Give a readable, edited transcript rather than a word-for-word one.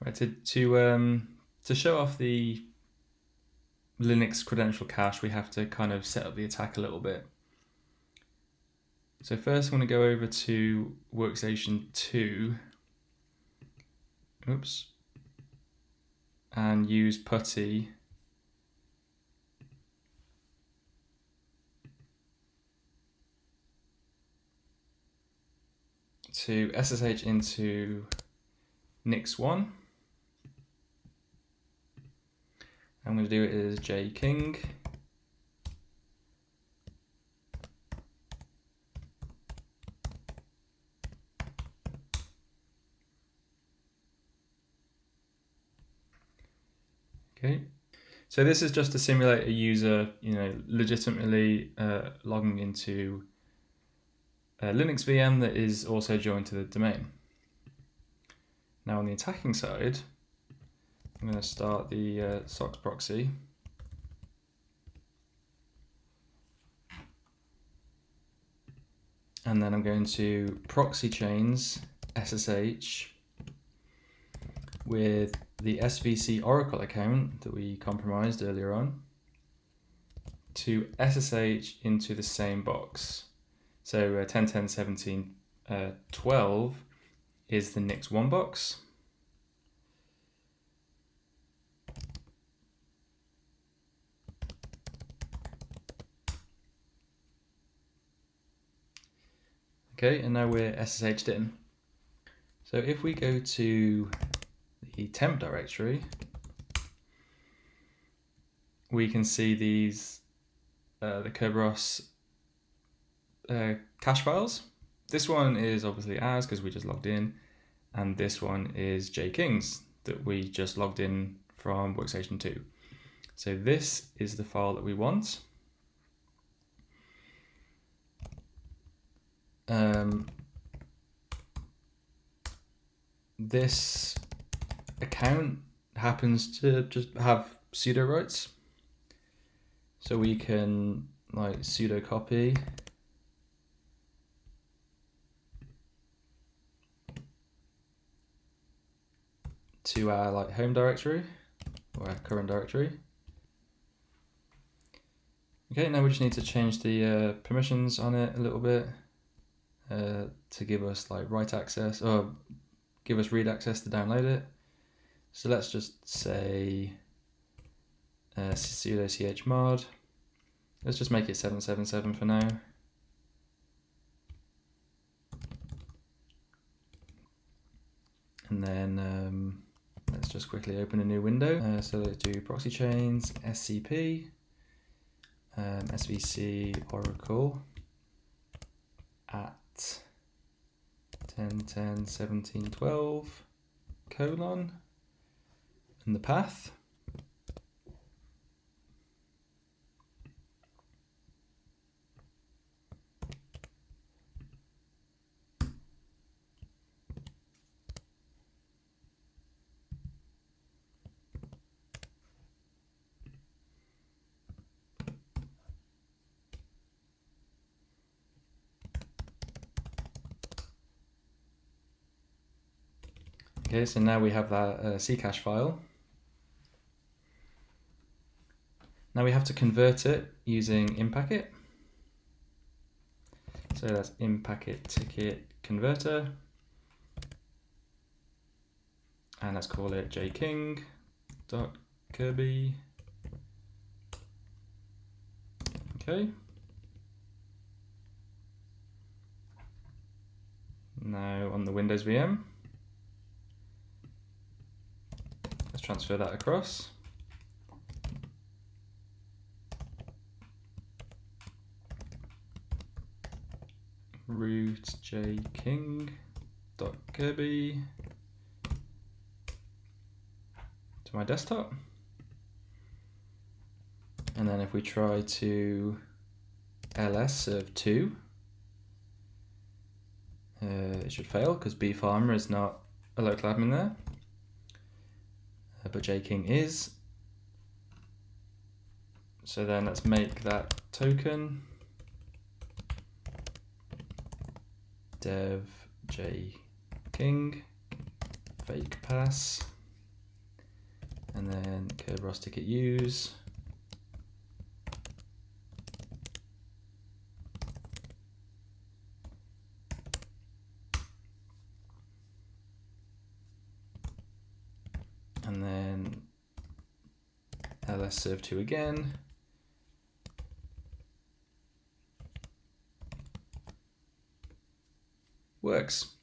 Right, to show off the Linux credential cache, we have to kind of set up the attack a little bit. So first I'm going to go over to workstation 2. Oops. And use putty to SSH into Nix1. I'm going to do it as jking. Okay, so this is just to simulate a user, legitimately logging into a Linux VM that is also joined to the domain. Now on the attacking side, I'm going to start the SOCKS proxy. And then I'm going to proxy chains SSH with the SVC Oracle account that we compromised earlier on to SSH into the same box. So 10.10.17.12 is the Nix1 box. Okay, and now we're SSH'd in. So if we go to the temp directory, we can see these, the Kerberos cache files. This one is obviously ours because we just logged in, and this one is jking's that we just logged in from workstation 2. So this is the file that we want. This account happens to just have sudo rights, so we can like sudo copy to our home directory or our current directory. Okay, now we just need to change the permissions on it a little bit to give us write access or give us read access to download it. So let's just say sudo chmod. Let's just make it 777 for now. And then let's just quickly open a new window. So let's do proxy chains, SCP, SVC Oracle at 10.10.17.12 colon and the path. Okay, so now we have that Ccache file. Now we have to convert it using inpacket. So that's inpacket ticket converter. And let's call it jking.kirby. Okay. Now on the Windows VM, let's transfer that across. Root jking.kirby to my desktop. And then if we try to ls serve 2, it should fail because bfarmer is not a local admin there, but jking is. So then let's make that token dev jking fake pass. and then Kerberos ticket use. And then ls serve 2 again. Works.